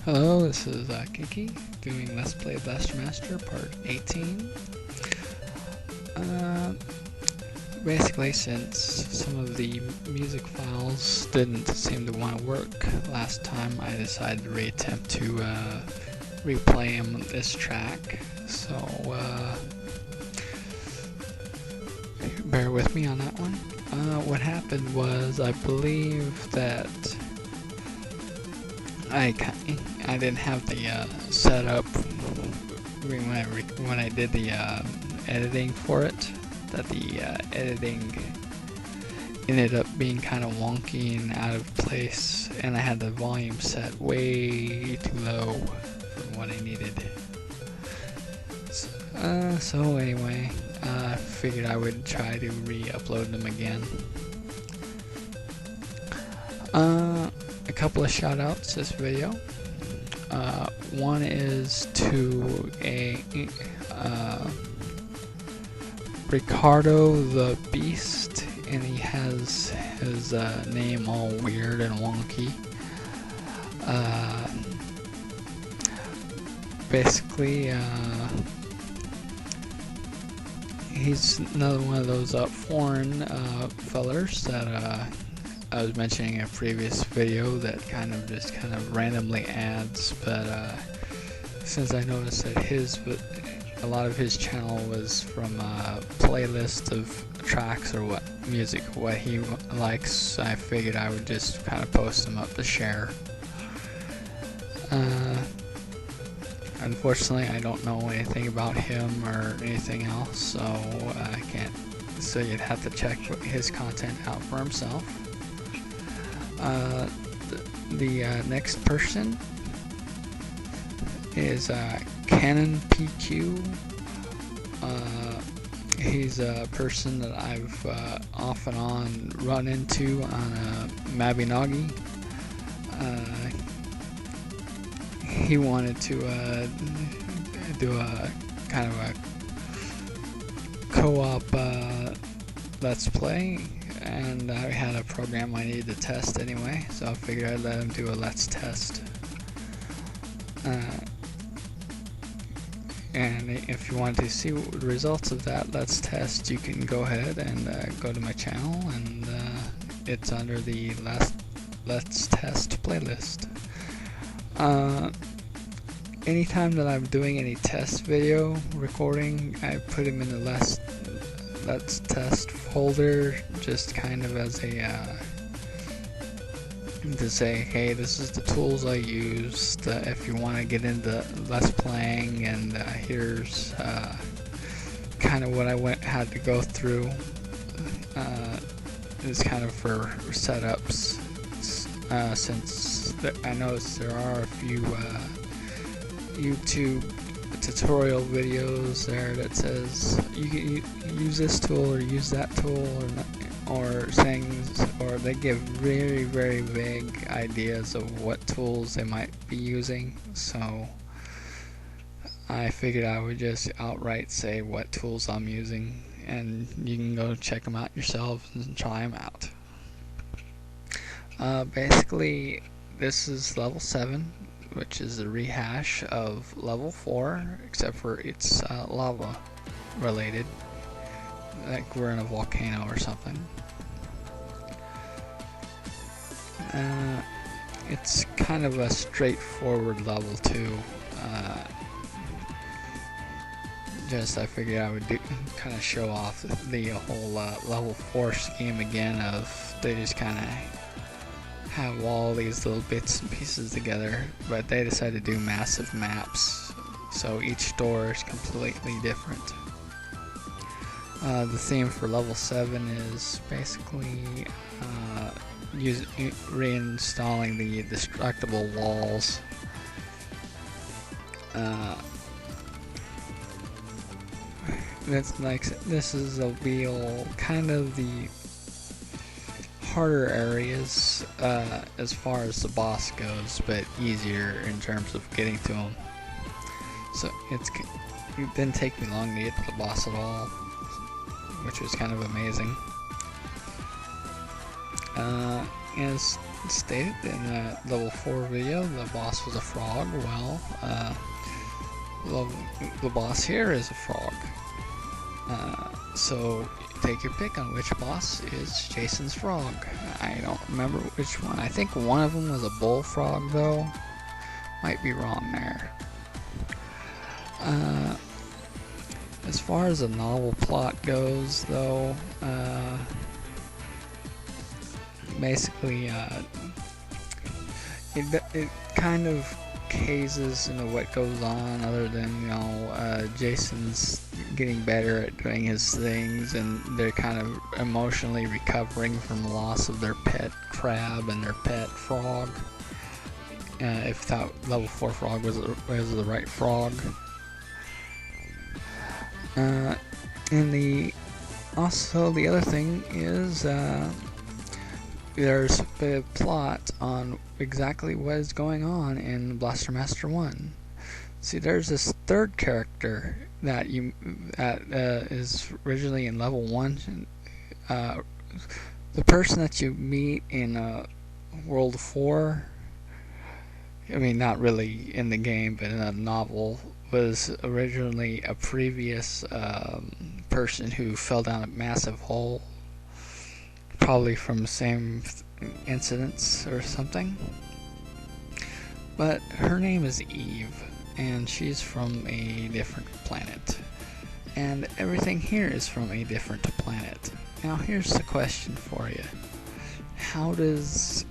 Hello, this is Kiki doing Let's Play Blaster Master Part 18. Basically, since some of the music files didn't seem to want to work last time, I decided to reattempt to replay this track. So, bear with me on that one. What happened was, I believe that I didn't have the setup when I did the editing for it. That the editing ended up being kind of wonky and out of place, and I had the volume set way too low for what I needed. So anyway, I figured I would try to re-upload them again. A couple of shout outs this video. One is to a Ricardo the Beast, and he has his name all weird and wonky. Basically, he's another one of those foreign fellers that I was mentioning in a previous video that kind of randomly adds, but since I noticed that a lot of his channel was from a playlist of tracks or what he likes, I figured I would just kind of post them up to share. Unfortunately, I don't know anything about him or anything else, so I can't. So you'd have to check his content out for himself. The next person is Canon PQ. He's a person that I've off and on run into on Mabinogi. He wanted to do a kind of a co-op let's play, and I had a program I needed to test anyway, so I figured I'd let him do a let's test. And if you want to see the results of that let's test, you can go ahead and go to my channel, and it's under the let's test playlist. Anytime that I'm doing any test video recording, I put him in the let's test folder, just kind of as a to say, hey, this is the tools I used. If you want to get into Let's Playing, and here's kind of what I had to go through. It's kind of for setups, since I noticed there are a few YouTube tutorial videos there that says you can use this tool or use that tool or things, or they give very, very vague ideas of what tools they might be using. So I figured I would just outright say what tools I'm using, and you can go check them out yourselves and try them out. Basically, this is level 7, which is a rehash of level 4, except for it's lava related, like we're in a volcano or something. It's kind of a straightforward level too. Just I figured I would kind of show off the whole level 4 scheme again, of they just kind of have all these little bits and pieces together, but they decided to do massive maps, so each door is completely different. The theme for level 7 is basically reinstalling the destructible walls. This is a wheel, kind of the harder areas as far as the boss goes, but easier in terms of getting to him. So it didn't take me long to get to the boss at all, which was kind of amazing. As stated in the level 4 video, the boss was a frog. Well, the boss here is a frog. So take your pick on which boss is Jason's frog. I don't remember which one. I think one of them was a bullfrog though. Might be wrong there. As far as the novel plot goes though, basically it kind of cases into what goes on, other than, you know, Jason's getting better at doing his things, and they're kind of emotionally recovering from the loss of their pet crab and their pet frog. If that level 4 frog was the right frog. And also the other thing is there's a plot on exactly what is going on in Blaster Master 1. See, there's this third character that is originally in level 1. The person that you meet in World 4, I mean, not really in the game, but in a novel, was originally a previous person who fell down a massive hole, probably from the same incidents or something. But her name is Eve, and she's from a different planet. And everything here is from a different planet. Now here's the question for you. How does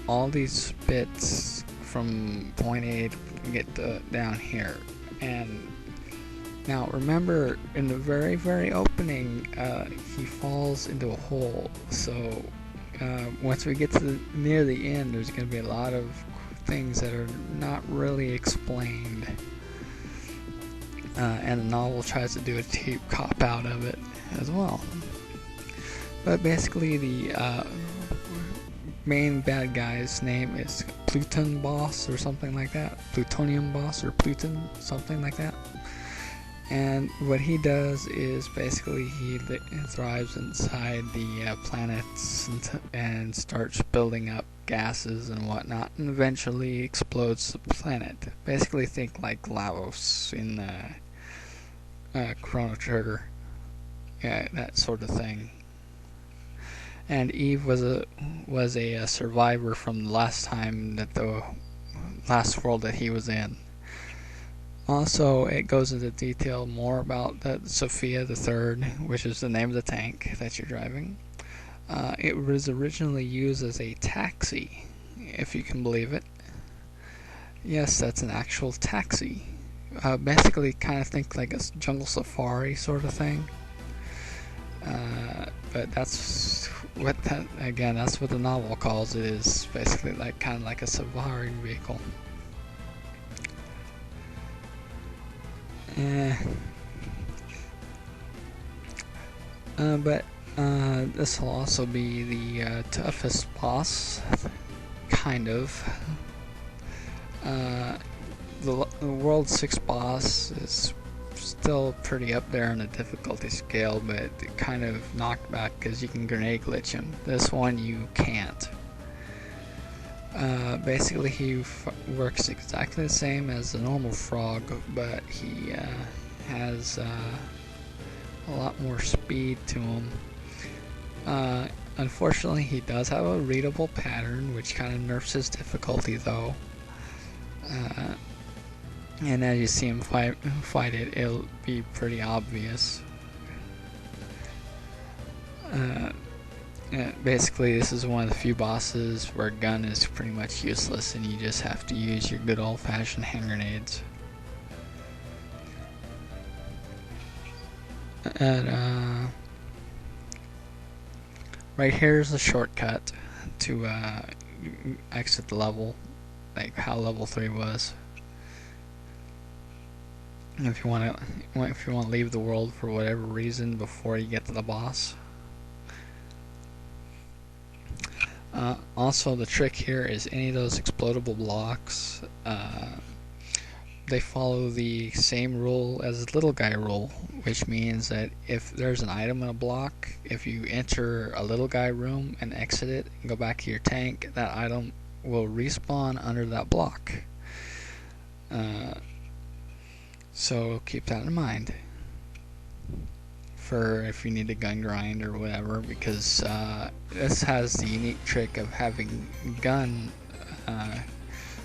all these bits from point A to get down here? And now remember, in the very, very opening, he falls into a hole. So once we get to near the end, there's going to be a lot of things that are not really explained. And the novel tries to do a cheap cop-out of it as well. But basically, the main bad guy's name is Pluton Boss or something like that. Plutonium Boss or Pluton, something like that. And what he does is basically he thrives inside the planets and starts building up gases and whatnot, and eventually explodes the planet. Basically think like Lavos in Chrono Trigger. Yeah, that sort of thing. And Eve was a survivor from the last time, that the last world that he was in. Also, it goes into detail more about the Sophia the Third, which is the name of the tank that you're driving. It was originally used as a taxi, if you can believe it. Yes, that's an actual taxi. Basically, kind of think like a jungle safari sort of thing. But that's what that's what the novel calls it, is basically like kind of like a safari vehicle. But this will also be the toughest boss, kind of. The World 6 boss is still pretty up there on the difficulty scale, but it kind of knocked back because you can grenade glitch him. This one you can't. Basically, he works exactly the same as the normal frog, but he has a lot more speed to him. Unfortunately, he does have a readable pattern, which kind of nerfs his difficulty, though. And as you see him fight it, it'll be pretty obvious. Basically, this is one of the few bosses where a gun is pretty much useless and you just have to use your good old-fashioned hand grenades. And right here is the shortcut to exit the level, like how level 3 was. If you want to leave the world for whatever reason before you get to the boss. Also, the trick here is any of those explodable blocks, they follow the same rule as the little guy rule, which means that if there's an item in a block, if you enter a little guy room and exit it and go back to your tank, that item will respawn under that block. So keep that in mind for if you need a gun grind or whatever, because this has the unique trick of having gun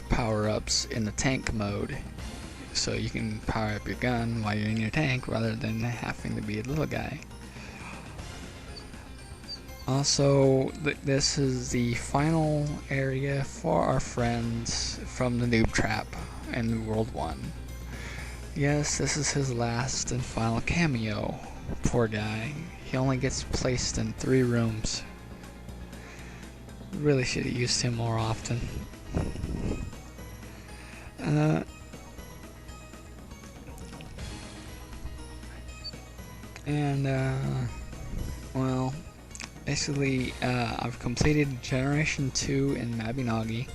power-ups in the tank mode, so you can power up your gun while you're in your tank rather than having to be a little guy. Also, this is the final area for our friends from the noob trap in World 1. Yes, this is his last and final cameo. Poor guy. He only gets placed in 3 rooms. Really should have used him more often. Well, basically, I've completed Generation 2 in Mabinagi.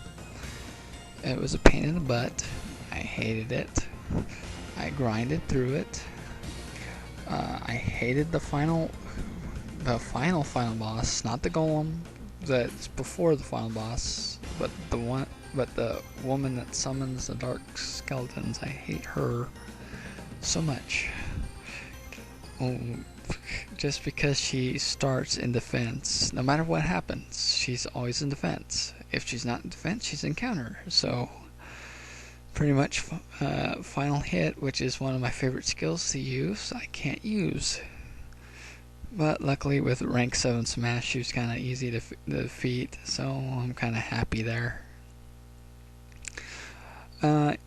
It was a pain in the butt. I hated it. I grinded through it. I hated the final boss, not the golem that's before the final boss, but the woman that summons the dark skeletons. I hate her so much. Just because she starts in defense, no matter what happens, she's always in defense. If she's not in defense, she's in counter. So pretty much final hit, which is one of my favorite skills to use, I can't use. But luckily with rank 7 smash, she was kind of easy to defeat, so I'm kind of happy there.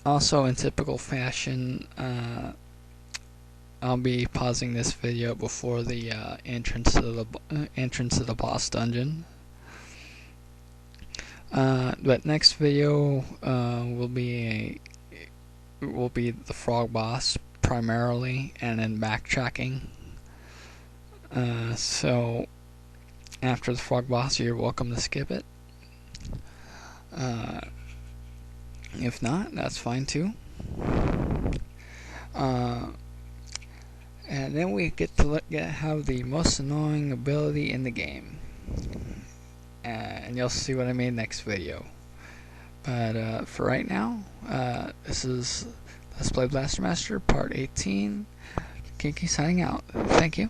Also, in typical fashion, I'll be pausing this video before the entrance to the boss dungeon. But next video will be the frog boss primarily, and then backtracking. So after the frog boss, you're welcome to skip it. If not, that's fine too. And then we get to have the most annoying ability in the game. And you'll see what I mean next video. But for right now, this is Let's Play Blaster Master Part 18. Kinky signing out. Thank you.